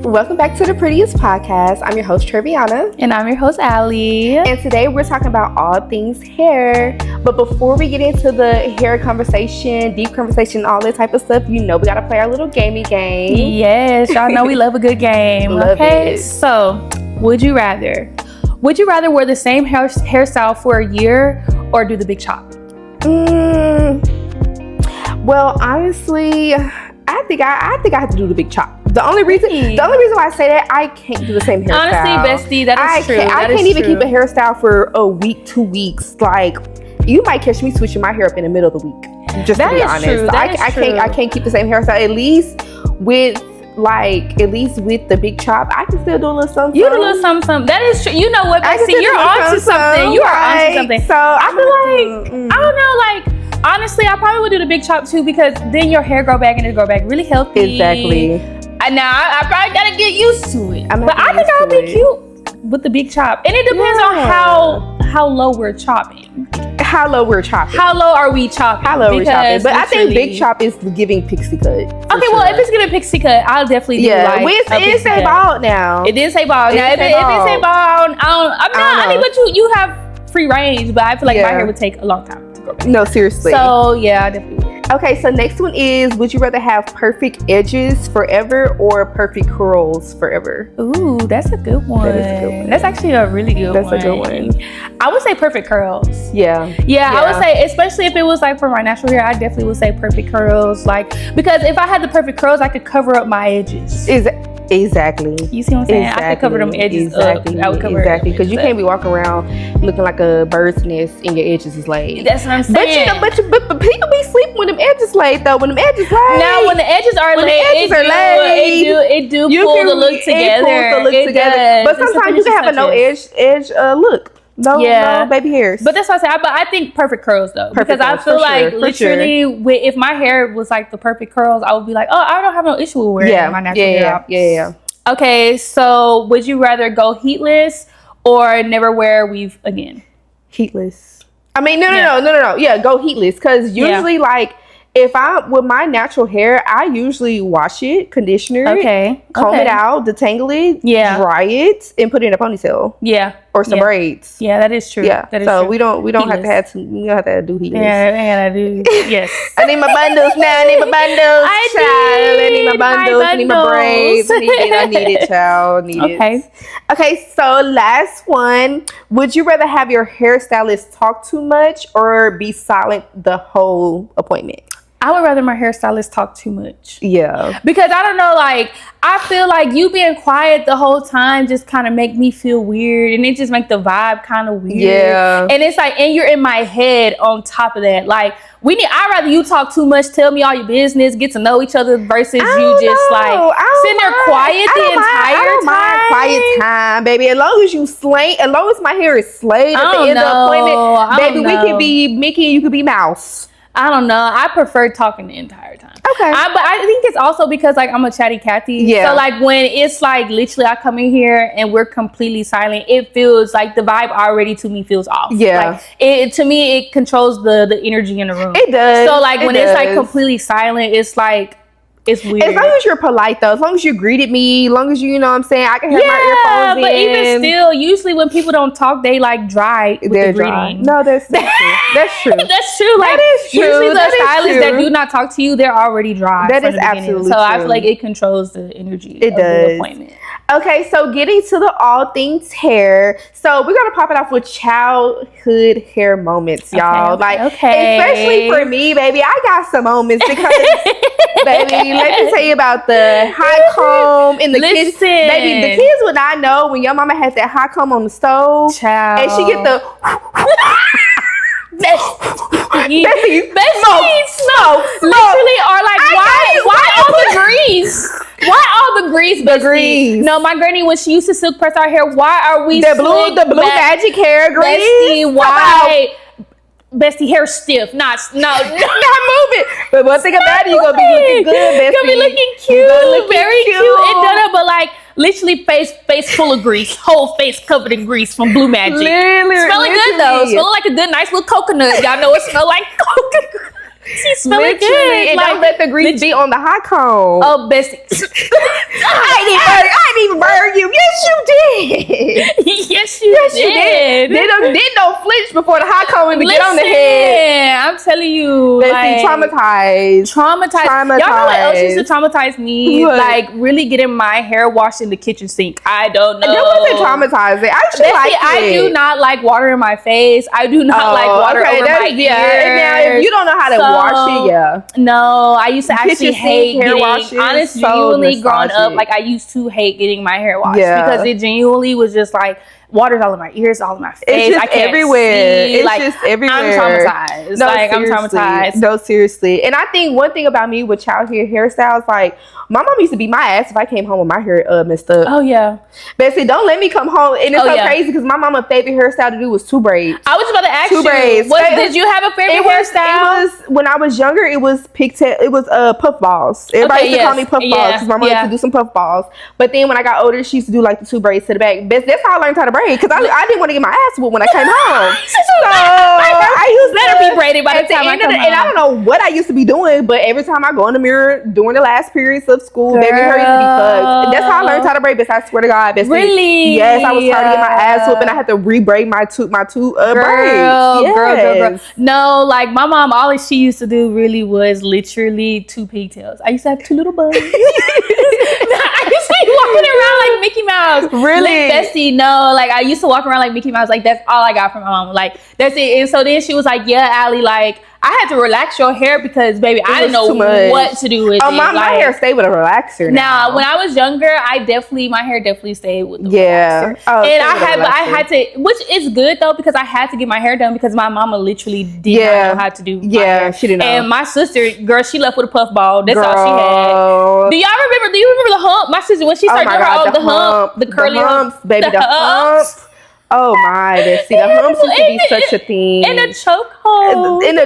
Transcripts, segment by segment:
Welcome back to the Prettiest Podcast. I'm your host, Treviana. And I'm your host, Allie. And today we're talking about all things hair. But before we get into the hair conversation, deep conversation, all that type of stuff, you know we got to play our little gamey game. Yes, y'all know we love a good game. Love it. So, would you rather wear the same hairstyle for a year or do the big chop? Well, honestly, I think I have to do the big chop. The only reason why I say that, I can't do the same hairstyle. Honestly, bestie, that is true. I can't even keep a hairstyle for a week, 2 weeks. Like, you might catch me switching my hair up in the middle of the week. Just to be honest, true. I can't keep the same hairstyle. At least with the big chop, I can still do a little something. You do a little something. That is true. You know what, bestie? You're onto something. You are onto something. So I feel like I don't know, like. Honestly, I probably would do the big chop too, because then your hair grow back and it grow back really healthy. Exactly. And now I probably gotta get used to it. But I think I'll be cute with the big chop. And it depends on how low we're chopping. How low we're chopping. How low are we chopping? How low we're chopping. But I think big chop is giving pixie cut. Okay, well, if it's giving pixie cut, I'll definitely do like it did say bald now. It did say bald. Now, if it say bald, I think but you have free range, but I feel like my hair would take a long time. No, seriously. So yeah, I definitely would. Okay, so next one is, would you rather have perfect edges forever or perfect curls forever? Ooh, that's a good one. That is a good one. That's actually a really good one. That's a good one. I would say perfect curls. Yeah, I would say, especially if it was like for my natural hair, I definitely would say perfect curls. Like, because if I had the perfect curls, I could cover up my edges. Exactly. You see what I'm saying? I could cover them edges up. I would cover because you can't be walking around looking like a bird's nest and your edges is laid. That's what I'm saying. But people be sleeping when them edges laid though. When them edges laid. Now when the edges are laid, it do pull the look together. But sometimes you can have a no edge look. No baby hairs. But that's what I say. But I think perfect curls though, because I feel like literally, if my hair was like the perfect curls, I would be like, oh, I don't have no issue with wearing my natural hair out. Yeah. Okay, so would you rather go heatless or never wear weave again? Heatless. I mean, no. Yeah, go heatless, because usually like. If with my natural hair, I usually wash it, conditioner it, comb it out, detangle it, dry it, and put it in a ponytail. Yeah. Or some braids. Yeah, that is true. Yeah. That is so true. we don't have to do heatless. Yeah, I do. Yes. I need my bundles now. I need my bundles. I need my bundles. I need my braids. I need it, child. Need it. Okay, so last one. Would you rather have your hairstylist talk too much or be silent the whole appointment? I would rather my hairstylist talk too much. Yeah. Because I don't know, like, I feel like you being quiet the whole time just kind of make me feel weird, and it just make the vibe kind of weird. Yeah. And it's like, and you're in my head on top of that. Like, I'd rather you talk too much, tell me all your business, get to know each other, versus you just like sitting there quiet the entire time. I don't mind quiet time, baby. As long as my hair is slayed at the end of the appointment, baby, we can be Mickey and you could be Mouse. I don't know. I prefer talking the entire time. Okay. But I think it's also because like I'm a chatty Cathy. Yeah. So like when it's like literally I come in here and we're completely silent, it feels like the vibe already to me feels off. Yeah. Like to me it controls the energy in the room. It does. So like when it's like completely silent, it's like it's weird. As long as you're polite though, as long as you greeted me, as long as you know what I'm saying, I can have my earphones in. But even still, usually when people don't talk, they like dry with the greeting. No, that's true. That's true. That's true. Like, that is true. Usually the stylists that do not talk to you, they're already dry. That is absolutely true. So I feel like it controls the energy of the appointment. Okay, so getting to the all things hair. So we're gonna pop it off with childhood hair moments, y'all. Especially for me, baby, I got some moments because baby, let me tell you about the hot comb in the kitchen. Baby, the kids would not know when your mama had that hot comb on the stove. Child. And she get the smoke. Literally, or like why all the grease? Why all the grease? The grease. No, my granny, when she used to silk press our hair, why are we the blue magic hair grease? Bestie, why? Bestie, hair stiff. Not moving. But one thing about it, you're gonna be looking good, bestie. You're gonna be looking cute. Very cute. And done, but like literally face full of grease. Whole face covered in grease from Blue Magic. Smelling good though. Smelling like a good nice little coconut. Y'all know it smell like coconut. She's smelling good. And like, don't let the grease be on the hot comb. Oh, bestie. I didn't even burn you. Yes, you did. Yes, you did. They don't flinch before the hot comb even get on the head. I'm telling you. Like, traumatized. Y'all know what else used to traumatize me? What? Like, really getting my hair washed in the kitchen sink. I don't know. That wasn't traumatizing. I do not like water in my face. I do not like water over my ears. Now, if you don't know how to wash it, no, I used to actually hate hair washes. Honestly, genuinely growing up, like I used to hate getting my hair washed because it genuinely was just like water's all in my ears, all in my face. It's just I can't everywhere. See. It's like, just everywhere. I'm traumatized. I'm traumatized. No, seriously. And I think one thing about me with childhood hairstyles, like my mom used to beat my ass if I came home with my hair messed up. Oh yeah. Bessie, don't let me come home. And it's crazy because my mama's favorite hairstyle to do was 2 braids. I was about to ask 2 braids. Did you have a favorite hairstyle? It was when I was younger. It was pigtail. It was puff balls. Everybody used to call me puff balls because my mom used to do some puff balls. But then when I got older, she used to do like the 2 braids to the back. That's how I learned how to braid because I didn't want to get my ass whooped when I came home. So I used to let her be braided by the time I come home. And I don't know what I used to be doing, but every time I go in the mirror during the last periods of school, baby, her used to be fucked. That's how I learned how to braid. I swear to God, Bessie. Really? Yes, I was tired of getting my ass whooped, and I had to re-braid my two braids. Girl. No, like my mom, all she used to do really was literally 2 pigtails. I used to have 2 little buns. I used to be walking around like Mickey Mouse. Really? Bessie, no. Like I used to walk around like Mickey Mouse. Like that's all I got from my mom. Like that's it. And so then she was like, "Yeah, Allie, like I had to relax your hair because, baby, I didn't know what to do with it." My hair stayed with a relaxer. Now, when I was younger, my hair definitely stayed with the relaxer. And I had to, which is good though because I had to get my hair done because my mama literally did not know how to do. My hair. She didn't know. And my sister, girl, she left with a puff ball. That's all she had. Do you remember the hump? My sister, when she started doing the hump, the curly humps, baby, the humps. Oh my, Bessie, the humps used to be such a thing. In a chokehold. Then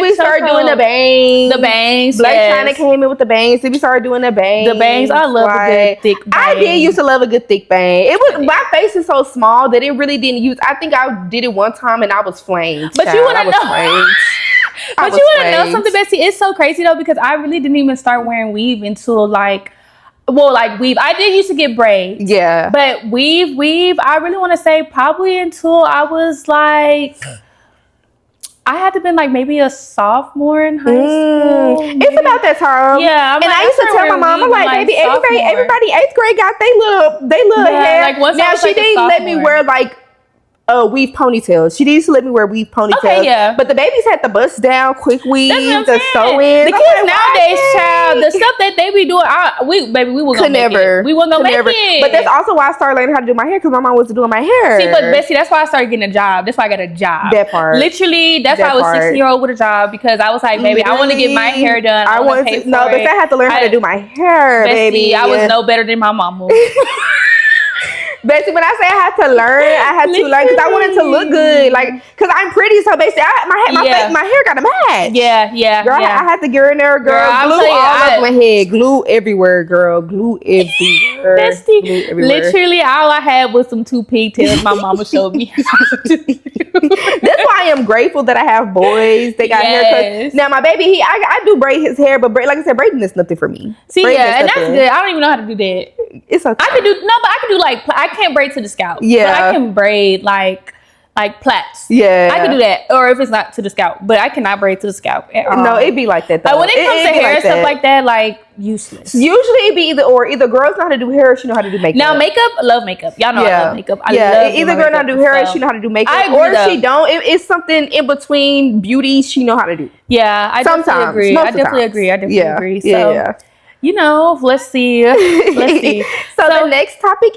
we started doing the bangs. The bangs. Blake China came in with the bangs. Then we started doing the bangs. The bangs. I love a good thick bang. I did used to love a good thick bang. It was my face is so small that it really didn't use. I think I did it one time and I was flamed. But you want to know. But you want to know something, Bessie? It's so crazy though because I really didn't even start wearing weave until weave. I did used to get braids. Yeah. But weave, I really want to say probably until I was like, I had to been like maybe a sophomore in high school. It's about that time. Yeah. I used to tell my mom, I'm like, baby, everybody 8th grade got they little hair. Like once now she didn't let me wear like weave ponytails. She used to let me wear weave ponytails. Okay, yeah. But the babies had the bust down, quick weave, the The sew-ins. kids nowadays, child, the stuff that they be doing, we were gonna make it. We weren't gonna make it. But that's also why I started learning how to do my hair because my mom wasn't doing my hair. See, but Bessie, that's why I started getting a job. That's why I got a job. That part. Literally, that's why I was 16-year-old with a job because I was like, baby, I want to get my hair done. I want to pay for it. No, but I had to learn how to do my hair, baby. I was no better than my mama. Basically, when I say I had to learn because I wanted to look good, like because I'm pretty. So basically, my hair got a match. Yeah. Girl, I had to get in there, girl. Glue all over my head, glue everywhere, girl. Glue everywhere. Literally, all I had was some 2 pigtails. My mama showed me. That's why I am grateful that I have boys. They got haircuts. Now my baby, I do braid his hair, but like I said, braiding is nothing for me. See, and that's good. I don't even know how to do that. It's okay. I can do like I can't braid to the scalp. Yeah, but I can braid like plaits. Yeah, I can do that, or if it's not to the scalp, but I cannot braid to the scalp. No, it'd be like that though. Like when it comes to hair and stuff like that, like useless. Usually it'd be either girls know how to do hair or she know how to do makeup. Now makeup, I love makeup. Y'all know I love makeup. Either girl know how to do hair or she know how to do makeup, or if she don't, it's something in between beauty she know how to do. Yeah, I definitely agree. So, you know, let's see. So the next topic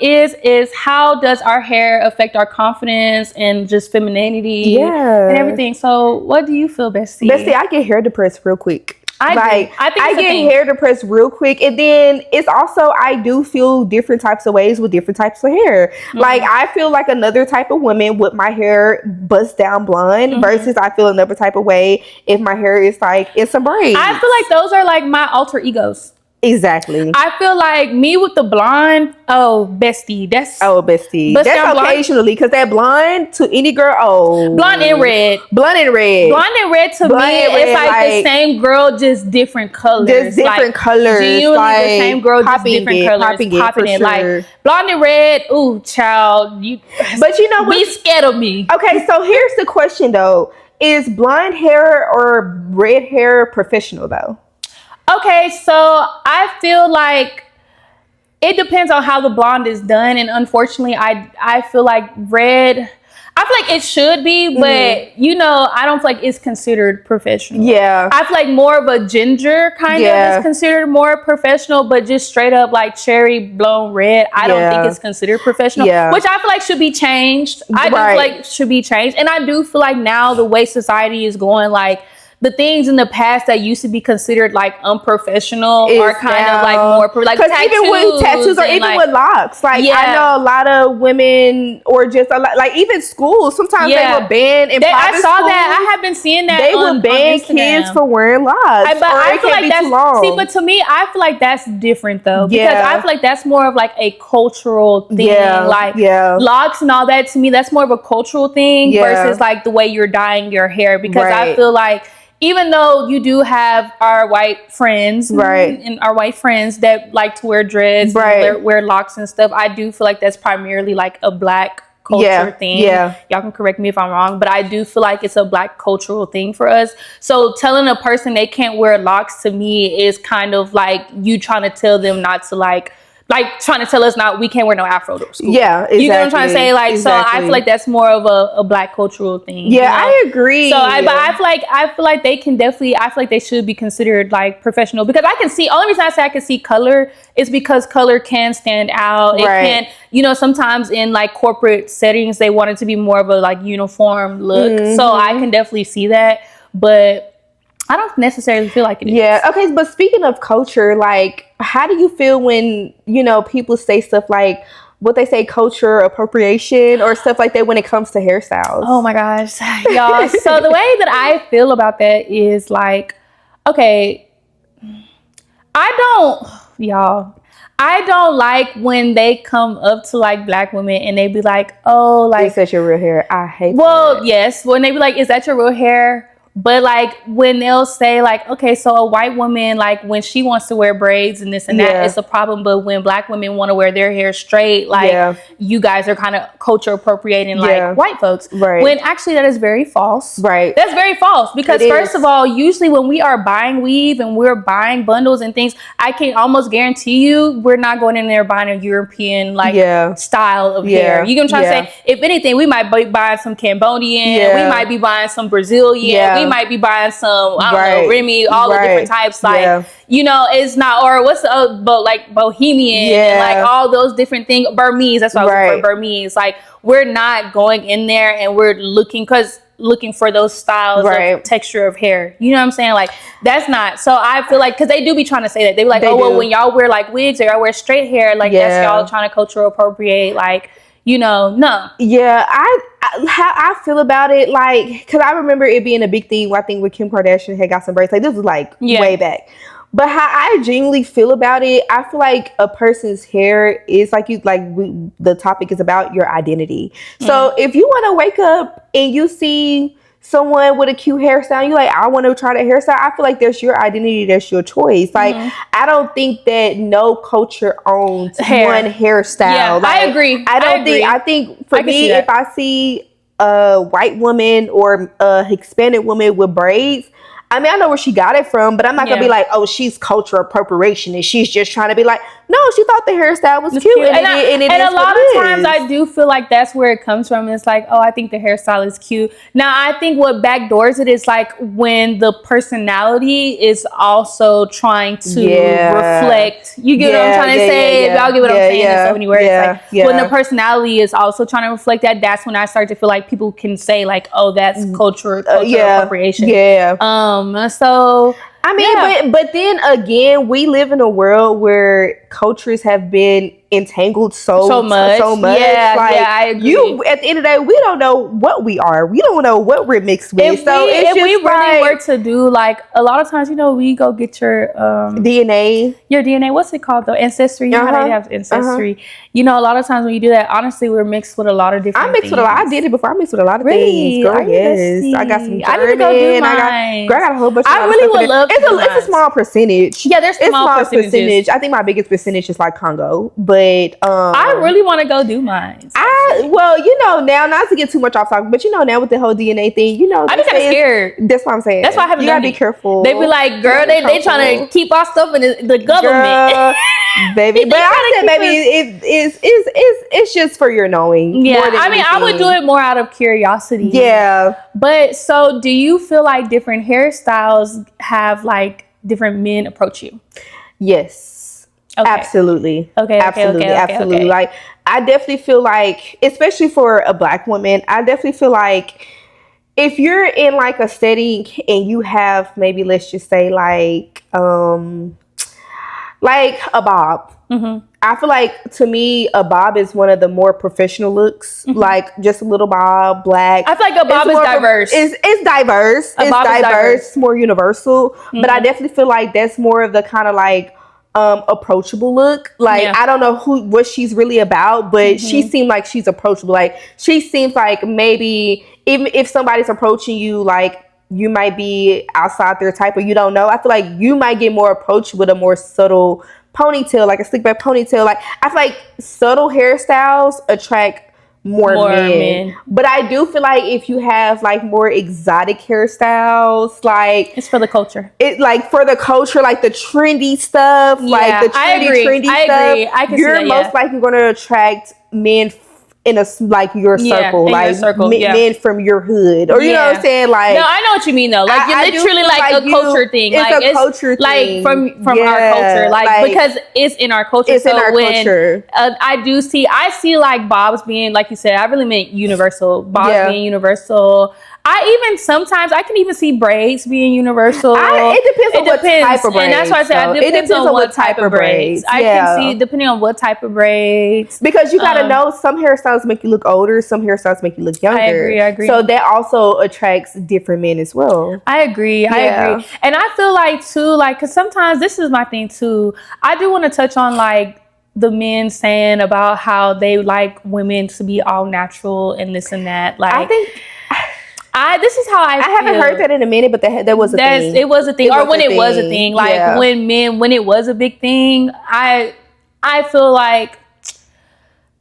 is how does our hair affect our confidence and just femininity and everything. So what do you feel, Bessie? Bessie, I get hair depressed real quick. I get hair depressed real quick, and then it's also I do feel different types of ways with different types of hair. Mm-hmm. Like I feel like another type of woman with my hair bust down blonde versus I feel another type of way if my hair is like in some braids. I feel like those are like my alter egos. Exactly. I feel like me with the blonde, bestie. That's bestie. That's occasionally, because that blonde to any girl, blonde and red. Blonde and red to me, it's like the same girl, just different colors. Just different colors. Genuinely the same girl, just different colors. Popping it. Like blonde and red, ooh, child. But you know what? Be scared of me. Okay, so here's the question though. Is blonde hair or red hair professional though? Okay, so I feel like it depends on how the blonde is done, and unfortunately, I feel like red. I feel like it should be, but I don't feel like it's considered professional. Yeah, I feel like more of a ginger kind of is considered more professional, but just straight up like cherry blown red, I don't think it's considered professional. Yeah, which I feel like should be changed. I do feel like should be changed, and I do feel like now the way society is going, like, the things in the past that used to be considered like unprofessional are kind of like more like tattoos, even with tattoos or even with locks. Like I know a lot of women, or just a lot, like even schools. Sometimes they will ban in private I saw that. I have been seeing that. They will ban kids for wearing locks. But I feel like that's but to me, I feel like that's different though, because I feel like that's more of like a cultural thing. Like locks and all that, to me, that's more of a cultural thing versus like the way you're dyeing your hair. Because I feel like, even though you do have our white friends, and our white friends that like to wear dreads, and wear locks and stuff, I do feel like that's primarily like a black culture thing. Y'all can correct me if I'm wrong, but I do feel like it's a black cultural thing for us. So telling a person they can't wear locks, to me, is kind of like you trying to tell them not to like trying to tell us we can't wear no afro to school. Yeah, exactly. You know what I'm trying to say? Like, so I feel like that's more of a black cultural thing. Yeah, I agree. So but I feel like they can definitely, I feel like they should be considered like professional, because I can see, only reason I say I can see color is because color can stand out. It can, sometimes in like corporate settings, they want it to be more of a like uniform look. So I can definitely see that, but I don't necessarily feel like it is. Yeah. Okay. But speaking of culture, like, how do you feel when, people say stuff like what they say, culture appropriation or stuff like that when it comes to hairstyles? Oh my gosh, y'all. So the way that I feel about that is like, okay, I don't like when they come up to like black women and they be like, oh, like, is that your real hair? I hate that. Yes. When they be like, is that your real hair? But like when they'll say like, okay, so a white woman, like when she wants to wear braids and this and that, it's a problem. But when black women want to wear their hair straight, like you guys are kind of culture appropriating like white folks. Right. When actually that is very false. Right. That's very false, because first of all, usually when we are buying weave and we're buying bundles and things, I can almost guarantee you we're not going in there buying a European like style of hair. You know what I'm trying to say? If anything, we might be buying some Cambodian. We might be buying some Brazilian. We might be buying some, I don't know, Remy, all the different types. Like, it's not, or what's the, but like Bohemian and like all those different things. Burmese, that's why I was looking for Burmese. Like, we're not going in there and we're looking for those styles of texture of hair. You know what I'm saying? Like, that's not, so I feel like, because they do be trying to say that. They be like, when y'all wear like wigs or y'all wear straight hair, like that's y'all trying to cultural appropriate, like, no. Yeah, how I feel about it, like, because I remember it being a big thing. I think when Kim Kardashian had got some braids, like this was like way back. But how I genuinely feel about it, I feel like a person's hair is like the topic is about your identity. So if you want to wake up and you see someone with a cute hairstyle, you like, I want to try that hairstyle, I feel like that's your identity, that's your choice. Like, I don't think that no culture owns one hairstyle. Yeah, like, I agree. I think for me, if I see a white woman or a Hispanic woman with braids, I mean, I know where she got it from, but I'm not going to be like, oh, she's cultural appropriation and she's just trying to be like, no, she thought the hairstyle was cute. And a lot of times I do feel like that's where it comes from. It's like, oh, I think the hairstyle is cute. Now, I think what backdoors it is like when the personality is also trying to reflect. You get what I'm trying to say? Y'all get what I'm saying in so many words. When the personality is also trying to reflect that, that's when I start to feel like people can say like, oh, that's cultural appropriation. So I mean, but then again, we live in a world where cultures have been entangled so much. Yeah, like, yeah, I agree. You, at the end of the day, we don't know what we are. We don't know what we're mixed with. If we really were to do, like, a lot of times, you know, we go get your DNA. Your DNA, what's it called though? Ancestry. You know how they have ancestry. You know, a lot of times when you do that, honestly, we're mixed with a lot of different things. I did it before. I mixed with a lot of things. Girl, yes. I got some German. I need to go do mine. I got a whole bunch of I really would love to do It's a small percentage. Yeah, there's small percentage. I think my biggest percentage is like Congo. But I really want to go do mine. Well, you know, now, not to get too much off topic, but you know, now with the whole DNA thing, you know, I'm kind of scared. That's what I'm saying. That's why I haven't done it. You gotta be careful. They be like, girl, they trying to keep our stuff in the government. Girl, baby. But I said, baby, it's just for your knowing. Yeah, I mean, I would do it more out of curiosity. Yeah. But so, do you feel like different hairstyles have like different men approach you? Yes. Okay. Absolutely. Okay. Absolutely. Like, I definitely feel like, especially for a Black woman, I definitely feel like if you're in like a setting and you have maybe, let's just say like a bob. Mm-hmm. I feel like, to me, a bob is one of the more professional looks. Mm-hmm. Like, just a little bob, black. I feel like a bob is diverse. It's diverse. It's diverse. It's more universal. Mm-hmm. But I definitely feel like that's more of the kind of like approachable look. Like, I don't know what she's really about, but she seemed like she's approachable. Like, she seems like maybe even if somebody's approaching you, like, you might be outside their type or you don't know. I feel like you might get more approached with a more subtle ponytail, like a slick back ponytail. Like, I feel like subtle hairstyles attract more men. But I do feel like if you have like more exotic hairstyles, like, it's for the culture. It like for the culture, like the trendy stuff, like the trendy stuff. I can you're see that, most likely going to attract men in a like your circle, like men from your hood, or you know what I'm saying. Like, no, I know what you mean though. Like, you're literally like a culture thing. It's like, a culture thing, like from our culture, like because it's in our culture. It's in our culture. I see like bobs being, like you said, I really meant universal. Bobs being universal. I can even see braids being universal. It depends on what type of braids. And that's why I said it depends on what type of braids. I can see depending on what type of braids. Because you gotta know, some hairstyles make you look older, some hairstyles make you look younger. I agree. So that also attracts different men as well. I agree. And I feel like too, like, because sometimes this is my thing too. I do want to touch on like the men saying about how they like women to be all natural and this and that. Like, I think. This is how I feel. Haven't heard that in a minute, but that was a thing. It was a thing. Or when it was a thing. Like, when it was a big thing, I feel like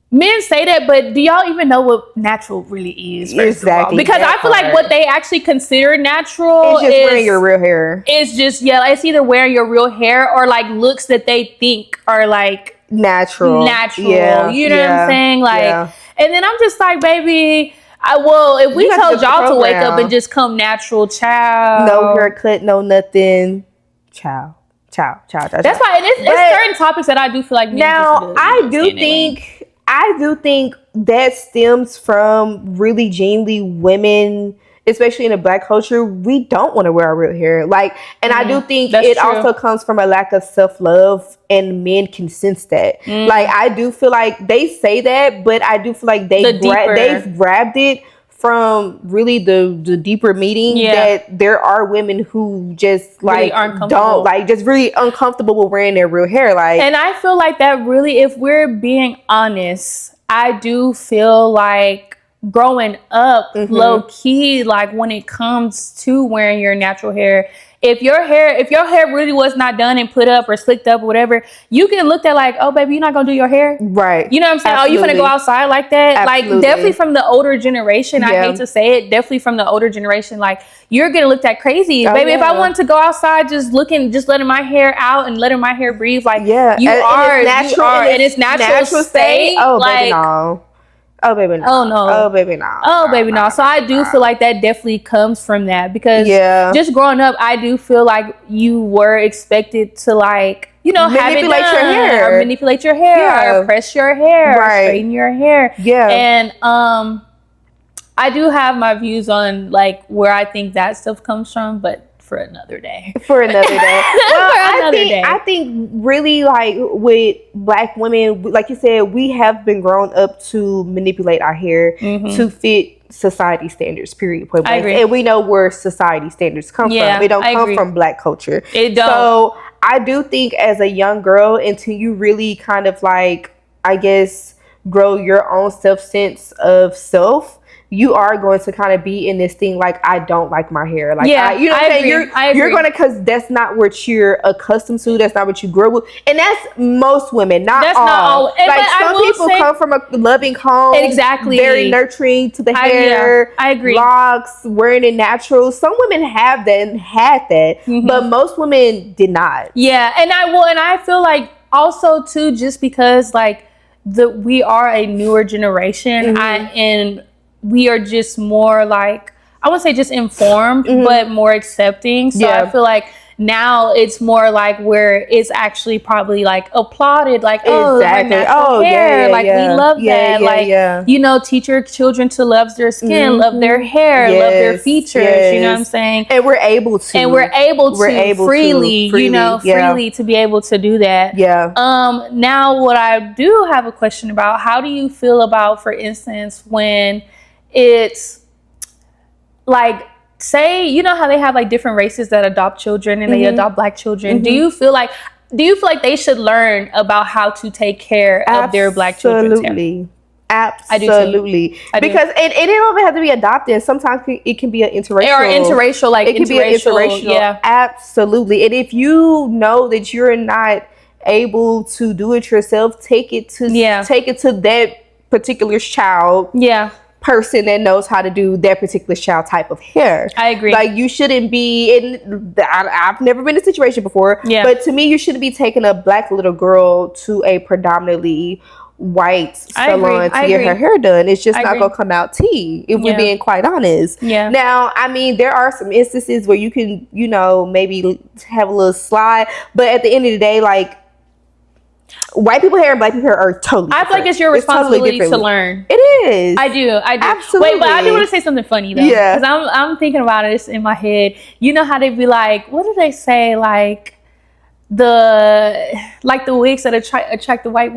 men say that, but do y'all even know what natural really is? Exactly. Because I feel like what they actually consider natural is wearing your real hair. It's just, it's either wearing your real hair or like looks that they think are like natural. Yeah. You know what I'm saying? Like, and then I'm just like, baby, if we told y'all to wake up and just come natural, child. No haircut, no nothing. Child. That's why, and it's certain topics that I do feel like men now, I do think that stems from really genuinely women, especially in the Black culture. We don't want to wear our real hair. Like, and I do think it also comes from a lack of self-love, and men can sense that. Like, I do feel like they say that, but I do feel like they've grabbed it from really the deeper meaning that there are women who just like really don't like, just really uncomfortable with wearing their real hair. Like, and I feel like that really, if we're being honest, I do feel like growing up low key, like when it comes to wearing your natural hair, if your hair really was not done and put up or slicked up or whatever, you get looked at like, oh baby, you're not gonna do your hair, right? You know what I'm saying? Absolutely. Oh, you finna go outside like that? Absolutely. Like, definitely from the older generation. I hate to say it, definitely from the older generation, like, you're getting looked at crazy, baby. If I wanted to go outside just letting my hair out and letting my hair breathe, like, you are natural in its natural state. Oh, like, baby, no. Oh, baby, no. Oh, no. Oh, baby, no. Oh, baby, no. So I do feel like that definitely comes from that, because just growing up, I do feel like you were expected to, like, you know, manipulate have it your hair, or manipulate your hair, or press your hair, or straighten your hair. Yeah. And I do have my views on like where I think that stuff comes from, but for another day. For another day. Well, I think really like with Black women, like you said, we have been grown up to manipulate our hair to fit society standards, period, point blank. And we know where society standards come from. It don't come from Black culture. It don't. So I do think as a young girl, until you really kind of like, I guess, grow your own sense of self, you are going to kind of be in this thing like, I don't like my hair. Like, you know what I'm saying? You're going to, because that's not what you're accustomed to. That's not what you grew up with. And that's most women, not all. Like, some people come from a loving home. Exactly. Very nurturing to the hair. I agree. Locks, wearing it natural. Some women have that and had that. But most women did not. Yeah. And I feel like also, too, just because, like, we are a newer generation, and we are just more like, I wouldn't say just informed, but more accepting. So I feel like now it's more like where it's actually probably like applauded, like, oh, her natural hair, like we love that, like you know, teach your children to love their skin, love their hair, love their features. You know what I'm saying? And we're able to, freely, you know, freely to be able to do that. Now, what I do have a question about: how do you feel about, for instance, when it's like, say, you know how they have like different races that adopt children and they adopt Black children. Do you feel like they should learn about how to take care of their Black children's hair? Absolutely. Because it don't even have to be adopted. Sometimes it can be an interracial. Or interracial, like it can be an interracial. Yeah. Absolutely. And if you know that you're not able to do it yourself, take it to that particular child. Person that knows how to do that particular child type of hair. I agree. Like, you shouldn't be in. I've never been in a situation before. But to me, you shouldn't be taking a Black little girl to a predominantly white salon to get her hair done. It's just not gonna come out tea, if we're being quite honest. Now, I mean, there are some instances where you can, you know, maybe have a little slide, but at the end of the day, like, white people hair and Black people hair are totally different. I feel like it's your responsibility to learn. It is. I do. Absolutely. Wait, but I do want to say something funny though. Because I'm thinking about it in my head. You know how they be like, what do they say? Like the wigs that attract the white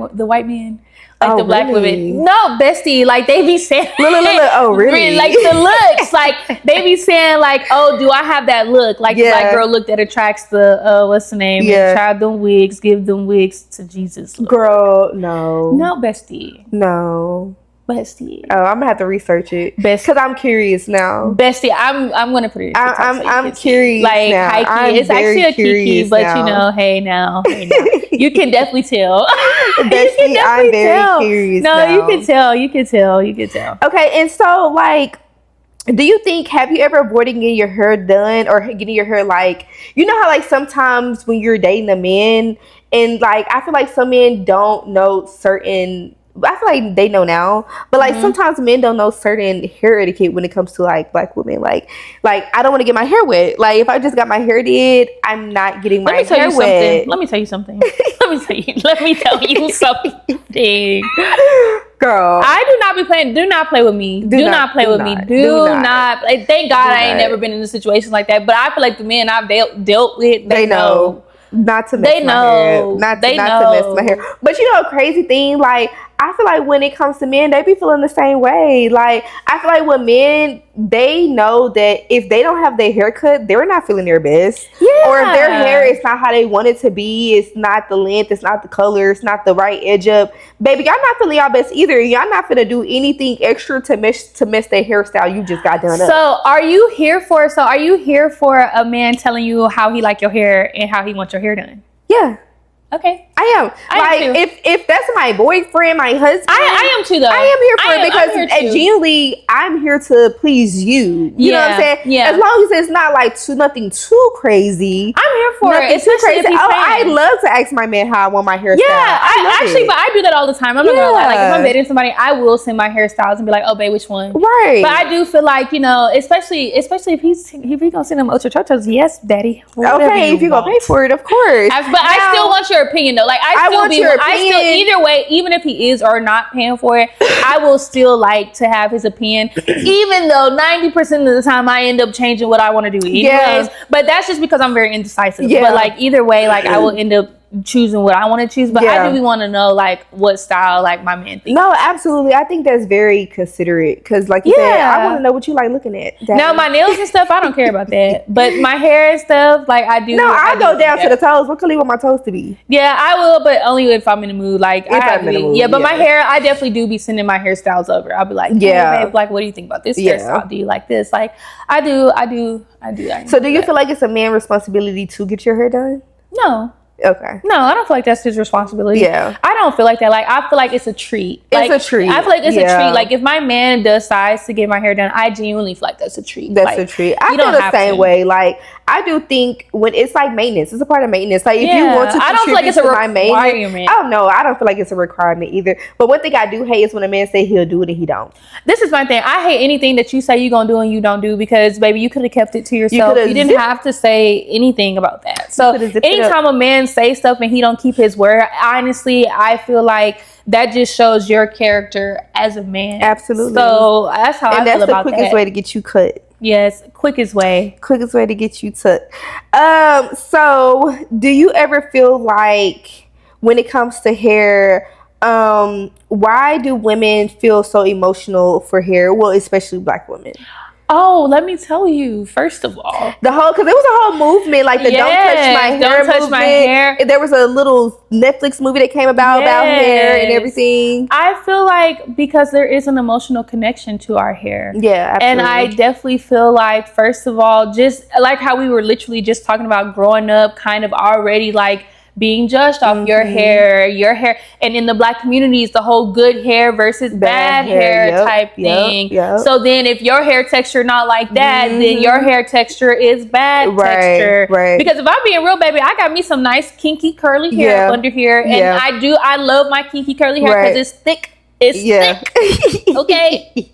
men. Like the Black women. No, bestie. Like they be saying, look. Oh, really? Like the looks. Like they be saying, like, oh, do I have that look? Like the Black girl look that attracts the what's the name? Try them wigs, give them wigs to Jesus. Look. Girl, no. No, bestie. No. Bestie. Oh, I'm gonna have to research it because I'm curious now. Bestie, I'm gonna put it. I'm curious. Like now. Kiki, it's actually a Kiki, but now. You know, hey now, you can definitely tell. Bestie, I'm very curious. No, now. You can tell. Okay, and so like, do you think, have you ever avoided getting your hair done or getting your hair, like, you know how like sometimes when you're dating a man and like, I feel like some men don't know certain, I feel like they know now, but like sometimes men don't know certain hair etiquette when it comes to like Black women. Like I don't want to get my hair wet. Like if I just got my hair did, I'm not getting my hair wet. Let me tell you something. Let me tell you something. Girl, I do not be playing. Do not play with me. Do not play with me. Do not. Thank God I ain't never been in a situation like that. But I feel like the men I've dealt with, they know. Not to mess my hair. Not to mess my hair. But you know a crazy thing, like I feel like when it comes to men, they be feeling the same way. Like I feel like when men, they know that if they don't have their hair cut, they're not feeling their best. Or if their hair is not how they want it to be, it's not the length, it's not the color, it's not the right edge up. Baby, y'all not feeling y'all best either. Y'all not finna do anything extra to mess their hairstyle you just got done up. So are you here for a man telling you how he like your hair and how he wants your hair done? Yeah. Okay. I am. If that's my boyfriend, my husband. I am too though. I am here for it because genuinely I'm here to please you. You know what I'm saying? Yeah. As long as it's not like nothing too crazy. I'm here for it. It's too crazy. I love to ask my man how I want my hairstyle. Yeah, but I do that all the time. I'm not gonna lie. Like if I'm dating somebody, I will send my hairstyles and be like, oh babe, which one? Right. But I do feel like, you know, especially if he gonna send them ultra chochos, yes, daddy. Okay, if you gonna pay for it, of course. But I still want your opinion though. Like I still either way, even if he is or not paying for it, I will still like to have his opinion, even though 90% of the time I end up changing what I want to do anyways. Yeah. But that's just because I'm very indecisive. Yeah. But like either way, like I will end up choosing what I want to choose, but I do want to know like what style like my man thinks. No, absolutely. I think that's very considerate because like you said, I want to know what you like looking at. Now my nails and stuff, I don't care about that, but my hair and stuff, like I do. No, I go down to the toes. What color you want my toes to be? Yeah, I will, but only if I'm in the mood. Like if I'm in the mood. Yeah, but my hair, I definitely do be sending my hairstyles over. I'll be like, hey, babe, like what do you think about this hairstyle? Do you like this? Like I do. So do you feel like it's a man's responsibility to get your hair done? No. Okay. No, I don't feel like that's his responsibility. Yeah. I don't feel like that. Like, I feel like it's a treat. Like, it's a treat. I feel like it's a treat. Like, if my man decides to get my hair done, I genuinely feel like that's a treat. That's a treat. I feel the same way. Like, I do think when it's like maintenance, it's a part of maintenance. Like, if you want to I don't feel like it's a requirement. I don't know. I don't feel like it's a requirement either. But one thing I do hate is when a man say he'll do it and he don't. This is my thing. I hate anything that you say you're going to do and you don't do because, baby, you could have kept it to yourself. You didn't have to say anything about that. So, anytime a man says stuff and he don't keep his word, honestly, I feel like that just shows your character as a man. Absolutely. So that's how I feel about that. And that's the quickest way to get you cut. Yes, quickest way to get you took. So do you ever feel like when it comes to hair, why do women feel so emotional for hair? Well, especially Black women. Oh, let me tell you, first of all. Because there was a whole movement, like the Don't Touch My Hair. There was a little Netflix movie that came about hair and everything. I feel like because there is an emotional connection to our hair. Yeah, absolutely. And I definitely feel like, first of all, just like how we were literally just talking about growing up, kind of already like being judged off your hair, and in the Black communities, the whole good hair versus bad hair type thing. So then if your hair texture not like that, then your hair texture is bad texture. Right. Because if I'm being real, baby, I got me some nice kinky curly hair up under here, and I love my kinky curly hair because it's thick. It's thick. Okay.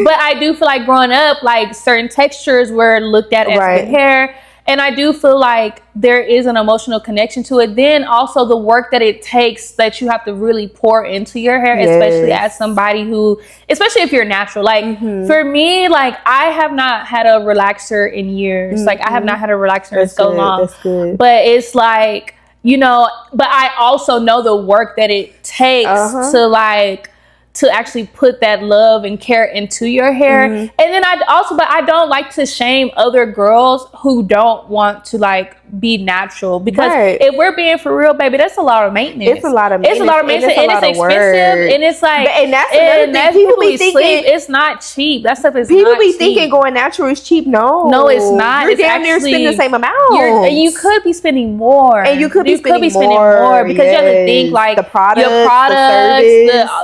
But I do feel like growing up, like certain textures were looked at as good hair. And I do feel like there is an emotional connection to it. Then also the work that it takes that you have to really pour into your hair, especially as somebody who, especially if you're natural. Like for me, like I have not had a relaxer in years. Like I have not had a relaxer in so long. That's good. But it's like, you know, but I also know the work that it takes to actually put that love and care into your hair. And then but I don't like to shame other girls who don't want to like be natural, because if we're being for real, baby, that's a lot of maintenance. It's a lot of maintenance. And it's expensive, and it's like, and that's another thing. People be thinking it's not cheap. That stuff is people not be cheap. Thinking going natural is cheap. No, it's not. You're damn near spending the same amount, and you could be spending more. And you could be spending more because you have to think like the products,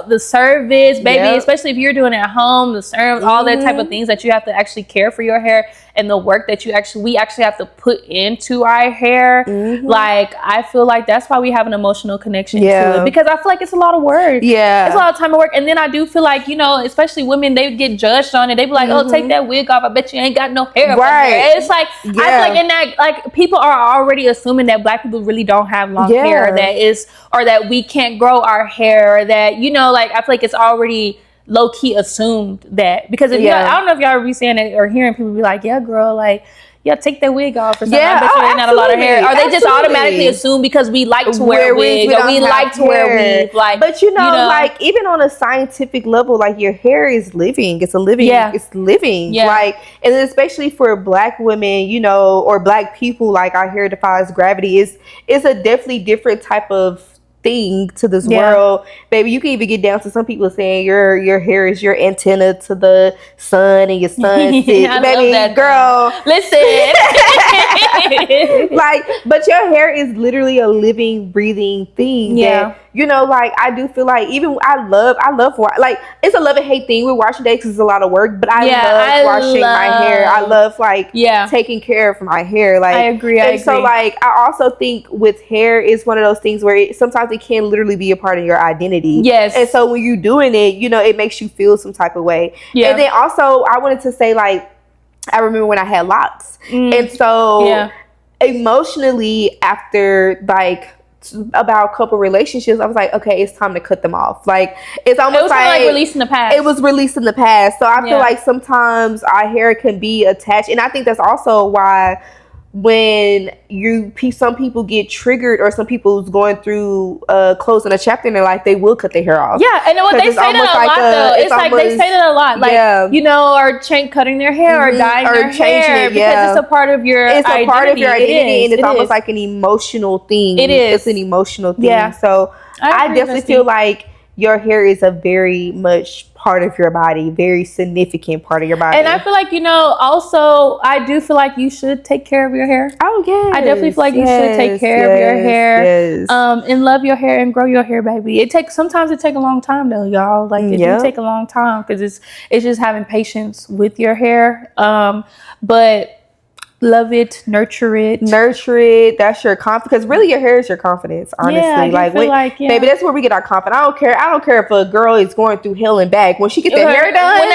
the service, baby. Especially if you're doing it at home, the service, all that type of things that you have to actually care for your hair, and the work that we actually have to put into our hair. Like I feel like that's why we have an emotional connection to it, because I feel like it's a lot of work. It's a lot of time and work. And then I do feel like, you know, especially women, they get judged on it. They be like, oh, take that wig off, I bet you ain't got no hair. And it's like I feel like in that, like people are already assuming that Black people really don't have long hair, or that we can't grow our hair, or that, you know, like I feel like it's already low-key assumed that, because if I don't know if y'all be saying it or hearing people be like, yeah girl, like take that wig off or something. I bet you ain't got a lot of hair. Or they just automatically assume because we like to wear wigs, or we like to wear weave. Like, but you know, like even on a scientific level, like your hair is living. It's a living. It's living. Like, and especially for Black women, you know, or Black people, like our hair defies gravity. It's a definitely different type of thing to this world, baby. You can even get down to some people saying your hair is your antenna to the sun, and your sun sits. Baby, that girl, listen. Like, but your hair is literally a living, breathing thing. That, you know, like I do feel like even I love like it's a love and hate thing with washing days because it's a lot of work. But I love washing my hair. I love like taking care of my hair. Like I agree. So like I also think with hair is one of those things where sometimes it can literally be a part of your identity. Yes. And so when you're doing it, you know, it makes you feel some type of way. Yeah. And then also I wanted to say, like, I remember when I had locks. And so emotionally after like about couple relationships, I was like, okay, it's time to cut them off. Like, it's almost like releasing the past. It was released in the past. So I feel like sometimes our hair can be attached, and I think that's also why when some people get triggered, or some people's going through closing a chapter in their life, they will cut their hair off. Yeah, and what they say that a lot though. It's like they say that a lot, like you know, or cutting their hair, or dyeing their hair, because it's a part of your identity. It's a part of your identity, and it's almost like an emotional thing. It is. It's an emotional thing. Yeah. So I definitely feel like your hair is a very much part of your body, very significant part of your body. And I feel like, also, I do feel like you should take care of your hair. Oh, yes. I definitely feel like you should take care of your hair. And love your hair and grow your hair, baby. Sometimes it takes a long time though, y'all. Like it do take a long time, because it's just having patience with your hair. But love it, nurture it. That's your confidence. Because really, your hair is your confidence. Honestly, baby, that's where we get our confidence. I don't care if a girl is going through hell and back. When she gets their hair done,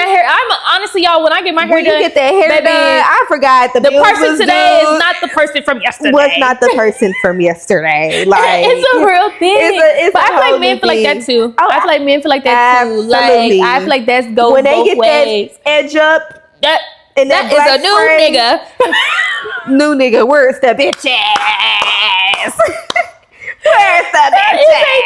honestly, y'all, when I get my hair done, you get that hair done, I forgot the person today is not the person from yesterday. Was not the person from yesterday. Like, it's a real thing. But I feel like men feel like that too. Oh, I feel like men feel like that too. Like, I feel like that's goes when they both get ways. That edge up. And that is a new nigga. New nigga, where's the bitch ass? Where's the bitch ass?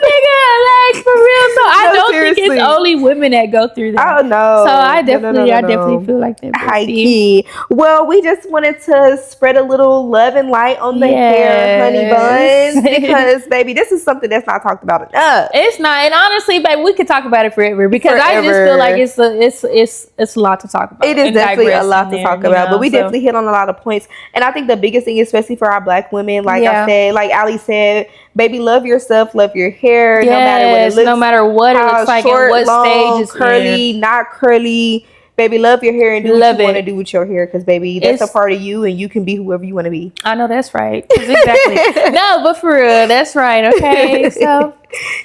Nigga, like, for real. So I don't think it's only women that go through that. Oh no. So I definitely feel like that. High key. Well, we just wanted to spread a little love and light on the hair, honey buns, because baby, this is something that's not talked about enough. It's not, and honestly, baby, we could talk about it forever, because I just feel like it's a lot to talk about. It is definitely a lot to talk about, but we definitely hit on a lot of points. And I think the biggest thing, especially for our Black women, like I said, like Ali said, baby, love yourself, love your hair, no matter what it looks, no matter what it looks like, short, and what long, stage it's curly, not curly. Baby, love your hair and do what you want to do with your hair, because baby, that's a part of you, and you can be whoever you want to be. I know that's right. Exactly. No, but for real, that's right. Okay, so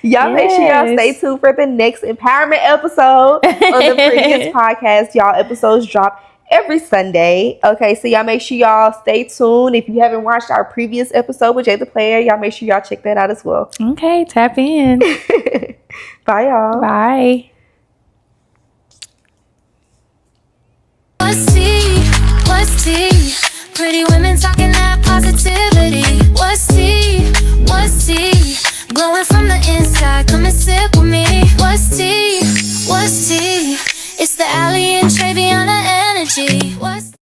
y'all make sure y'all stay tuned for the next empowerment episode. On the previous podcast, y'all episodes drop every Sunday. Okay, so y'all make sure y'all stay tuned. If you haven't watched our previous episode with Jay the Player, y'all make sure y'all check that out as well. Okay, tap in. Bye, y'all. Bye. What's tea? Pretty women talking that positivity. What's tea? Glowing from the inside, come and sit with me. What's tea? It's the alien.